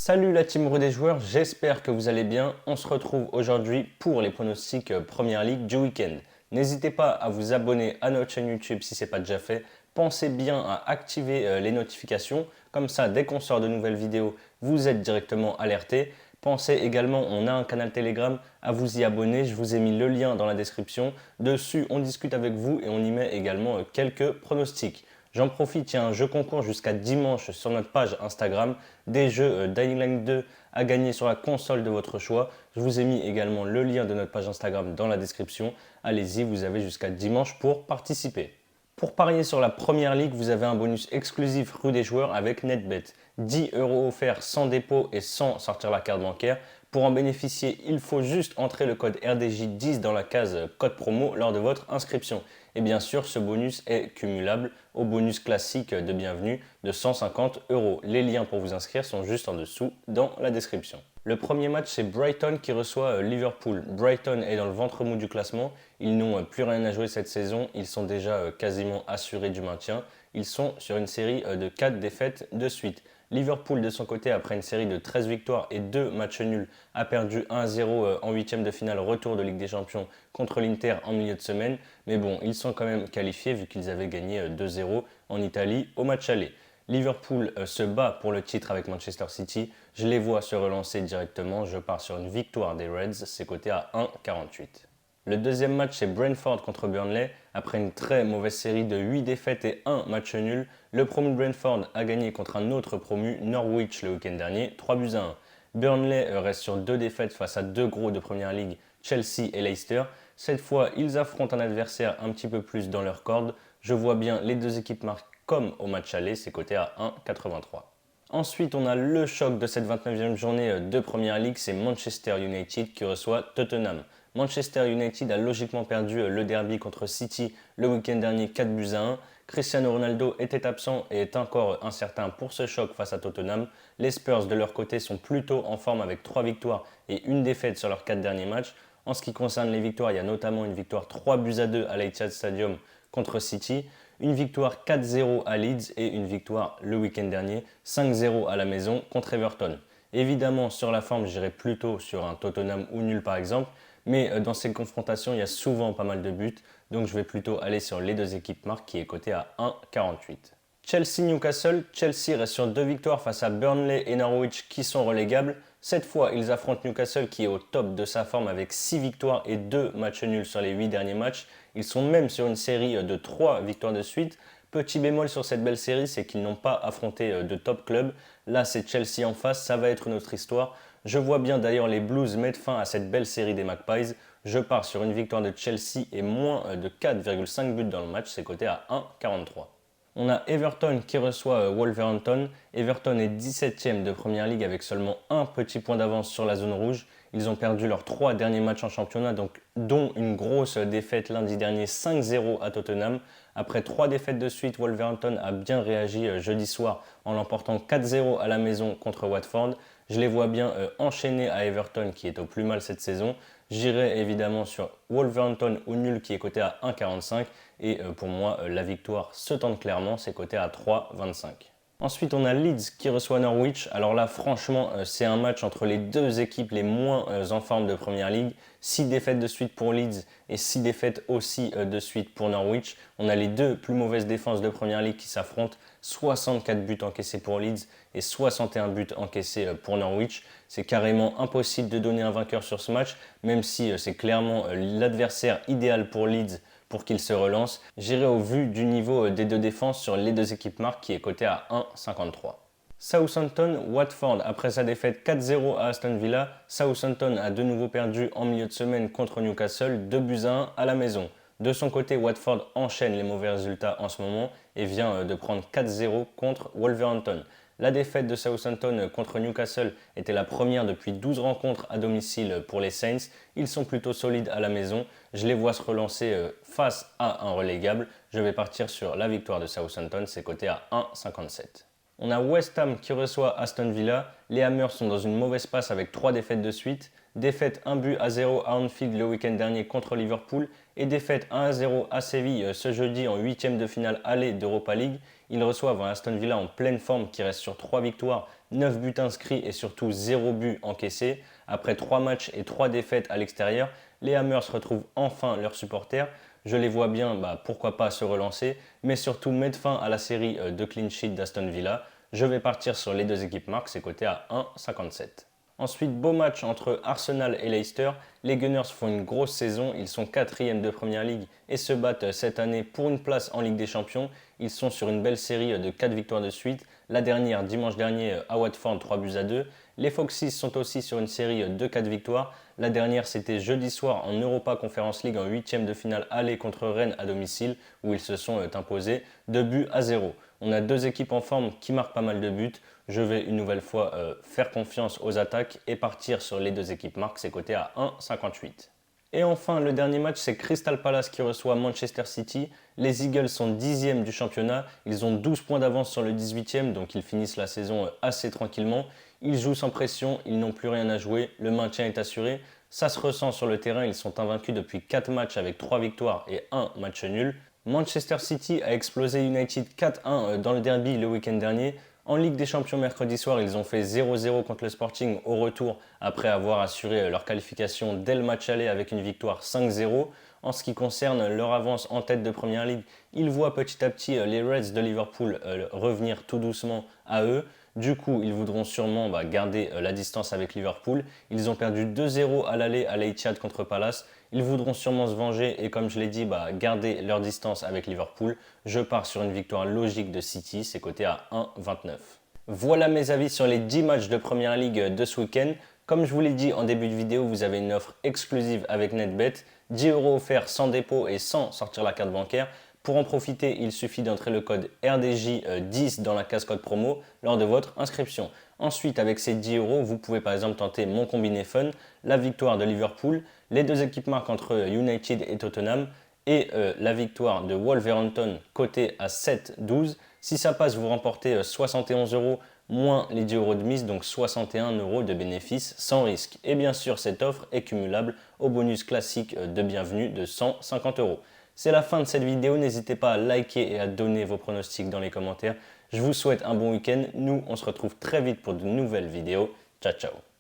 Salut la team Roue des joueurs, j'espère que vous allez bien. On se retrouve aujourd'hui pour les pronostics Première Ligue du week-end. N'hésitez pas à vous abonner à notre chaîne YouTube si ce n'est pas déjà fait. Pensez bien à activer les notifications, comme ça dès qu'on sort de nouvelles vidéos, vous êtes directement alerté. Pensez également, on a un canal Telegram, à vous y abonner, je vous ai mis le lien dans la description. Dessus, on discute avec vous et on y met également quelques pronostics. J'en profite, il y a un jeu concours jusqu'à dimanche sur notre page Instagram, des jeux Dying Light 2 à gagner sur la console de votre choix. Je vous ai mis également le lien de notre page Instagram dans la description. Allez-y, vous avez jusqu'à dimanche pour participer. Pour parier sur la première ligue, vous avez un bonus exclusif rue des joueurs avec NetBet. 10 € offerts sans dépôt et sans sortir la carte bancaire. Pour en bénéficier, il faut juste entrer le code RDJ10 dans la case code promo lors de votre inscription. Et bien sûr, ce bonus est cumulable au bonus classique de bienvenue de 150 €. Les liens pour vous inscrire sont juste en dessous dans la description. Le premier match, c'est Brighton qui reçoit Liverpool. Brighton est dans le ventre mou du classement. Ils n'ont plus rien à jouer cette saison. Ils sont déjà quasiment assurés du maintien. Ils sont sur une série de 4 défaites de suite. Liverpool, de son côté, après une série de 13 victoires et 2 matchs nuls, a perdu 1-0 en huitième de finale retour de Ligue des Champions contre l'Inter en milieu de semaine. Mais bon, ils sont quand même qualifiés vu qu'ils avaient gagné 2-0 en Italie au match aller. Liverpool se bat pour le titre avec Manchester City. Je les vois se relancer directement. Je pars sur une victoire des Reds, c'est coté à 1,48. Le deuxième match, c'est Brentford contre Burnley. Après une très mauvaise série de 8 défaites et 1 match nul, le promu Brentford a gagné contre un autre promu, Norwich, le week-end dernier, 3-1. Burnley reste sur 2 défaites face à 2 gros de Première Ligue, Chelsea et Leicester. Cette fois, ils affrontent un adversaire un petit peu plus dans leur corde. Je vois bien les deux équipes marquent comme au match aller, c'est coté à 1,83. Ensuite, on a le choc de cette 29e journée de Première Ligue, c'est Manchester United qui reçoit Tottenham. Manchester United a logiquement perdu le derby contre City le week-end dernier 4-1. Cristiano Ronaldo était absent et est encore incertain pour ce choc face à Tottenham. Les Spurs de leur côté sont plutôt en forme avec 3 victoires et 1 défaite sur leurs 4 derniers matchs. En ce qui concerne les victoires, il y a notamment une victoire 3-2 à l'Etihad Stadium contre City, une victoire 4-0 à Leeds et une victoire le week-end dernier 5-0 à la maison contre Everton. Évidemment, sur la forme, j'irai plutôt sur un Tottenham ou nul par exemple, mais dans ces confrontations, il y a souvent pas mal de buts, donc je vais plutôt aller sur les deux équipes marques qui est coté à 1,48. Chelsea-Newcastle, Chelsea reste sur 2 victoires face à Burnley et Norwich qui sont relégables. Cette fois, ils affrontent Newcastle qui est au top de sa forme avec 6 victoires et 2 matchs nuls sur les 8 derniers matchs. Ils sont même sur une série de 3 victoires de suite. Petit bémol sur cette belle série, c'est qu'ils n'ont pas affronté de top club. Là, c'est Chelsea en face, ça va être une autre histoire. Je vois bien d'ailleurs les Blues mettre fin à cette belle série des Magpies. Je pars sur une victoire de Chelsea et moins de 4,5 buts dans le match, c'est coté à 1,43. On a Everton qui reçoit Wolverhampton. Everton est 17e de Première Ligue avec seulement un petit point d'avance sur la zone rouge. Ils ont perdu leurs 3 derniers matchs en championnat, dont une grosse défaite lundi dernier 5-0 à Tottenham. Après 3 défaites de suite, Wolverhampton a bien réagi jeudi soir en l'emportant 4-0 à la maison contre Watford. Je les vois bien enchaîner à Everton qui est au plus mal cette saison. J'irai évidemment sur Wolverhampton ou nul qui est coté à 1,45 et pour moi la victoire se tente clairement, c'est coté à 3,25. Ensuite, on a Leeds qui reçoit Norwich. Alors là, franchement, c'est un match entre les deux équipes les moins en forme de Première Ligue. 6 défaites de suite pour Leeds et 6 défaites aussi de suite pour Norwich. On a les deux plus mauvaises défenses de Première Ligue qui s'affrontent. 64 buts encaissés pour Leeds et 61 buts encaissés pour Norwich. C'est carrément impossible de donner un vainqueur sur ce match, même si c'est clairement l'adversaire idéal pour Leeds pour qu'il se relance. J'irai au vu du niveau des deux défenses sur les deux équipes marques qui est coté à 1,53. Southampton, Watford, après sa défaite 4-0 à Aston Villa, Southampton a de nouveau perdu en milieu de semaine contre Newcastle, 2-1 à la maison. De son côté, Watford enchaîne les mauvais résultats en ce moment et vient de prendre 4-0 contre Wolverhampton. La défaite de Southampton contre Newcastle était la première depuis 12 rencontres à domicile pour les Saints. Ils sont plutôt solides à la maison. Je les vois se relancer face à un relégable. Je vais partir sur la victoire de Southampton, c'est coté à 1,57. On a West Ham qui reçoit Aston Villa. Les Hammers sont dans une mauvaise passe avec 3 défaites de suite. défaite 1-0 à Anfield le week-end dernier contre Liverpool et défaite 1-0 à Séville ce jeudi en huitième de finale aller d'Europa League. Ils reçoivent un Aston Villa en pleine forme qui reste sur 3 victoires, 9 buts inscrits et surtout 0 but encaissé. Après 3 matchs et 3 défaites à l'extérieur, les Hammers retrouvent enfin leurs supporters. Je les vois bien, pourquoi pas se relancer, mais surtout mettre fin à la série de clean sheet d'Aston Villa. Je vais partir sur les deux équipes marques, c'est coté à 1,57. Ensuite, beau match entre Arsenal et Leicester. Les Gunners font une grosse saison, ils sont 4e de Première Ligue et se battent cette année pour une place en Ligue des Champions. Ils sont sur une belle série de 4 victoires de suite. La dernière dimanche dernier à Watford, 3-2. Les Foxes sont aussi sur une série de 4 victoires. La dernière c'était jeudi soir en Europa Conference League en 8e de finale aller contre Rennes à domicile où ils se sont imposés 2-0. On a deux équipes en forme qui marquent pas mal de buts. Je vais une nouvelle fois faire confiance aux attaques et partir sur les deux équipes marques, c'est coté à 1,58. Et enfin, le dernier match, c'est Crystal Palace qui reçoit Manchester City. Les Eagles sont 10e du championnat. Ils ont 12 points d'avance sur le 18e, donc ils finissent la saison assez tranquillement. Ils jouent sans pression, ils n'ont plus rien à jouer. Le maintien est assuré. Ça se ressent sur le terrain, ils sont invaincus depuis 4 matchs avec 3 victoires et 1 match nul. Manchester City a explosé United 4-1 dans le derby le week-end dernier. En Ligue des Champions mercredi soir, ils ont fait 0-0 contre le Sporting au retour après avoir assuré leur qualification dès le match aller avec une victoire 5-0. En ce qui concerne leur avance en tête de Première Ligue, ils voient petit à petit les Reds de Liverpool revenir tout doucement à eux. Du coup, ils voudront sûrement garder la distance avec Liverpool. Ils ont perdu 2-0 à l'aller à l'Etihad contre Palace. Ils voudront sûrement se venger et comme je l'ai dit, garder leur distance avec Liverpool. Je pars sur une victoire logique de City, c'est coté à 1,29. Voilà mes avis sur les 10 matchs de Première Ligue de ce week-end. Comme je vous l'ai dit en début de vidéo, vous avez une offre exclusive avec NetBet. 10 € offerts sans dépôt et sans sortir la carte bancaire. Pour en profiter, il suffit d'entrer le code RDJ10 dans la case code promo lors de votre inscription. Ensuite, avec ces 10 €, vous pouvez par exemple tenter mon combiné fun, la victoire de Liverpool, les deux équipes marquent entre United et Tottenham et la victoire de Wolverhampton cotée à 7,12. Si ça passe, vous remportez 71 € moins les 10 € de mise, donc 61 € de bénéfice sans risque. Et bien sûr, cette offre est cumulable au bonus classique de bienvenue de 150 €. C'est la fin de cette vidéo, n'hésitez pas à liker et à donner vos pronostics dans les commentaires. Je vous souhaite un bon week-end, nous on se retrouve très vite pour de nouvelles vidéos. Ciao ciao.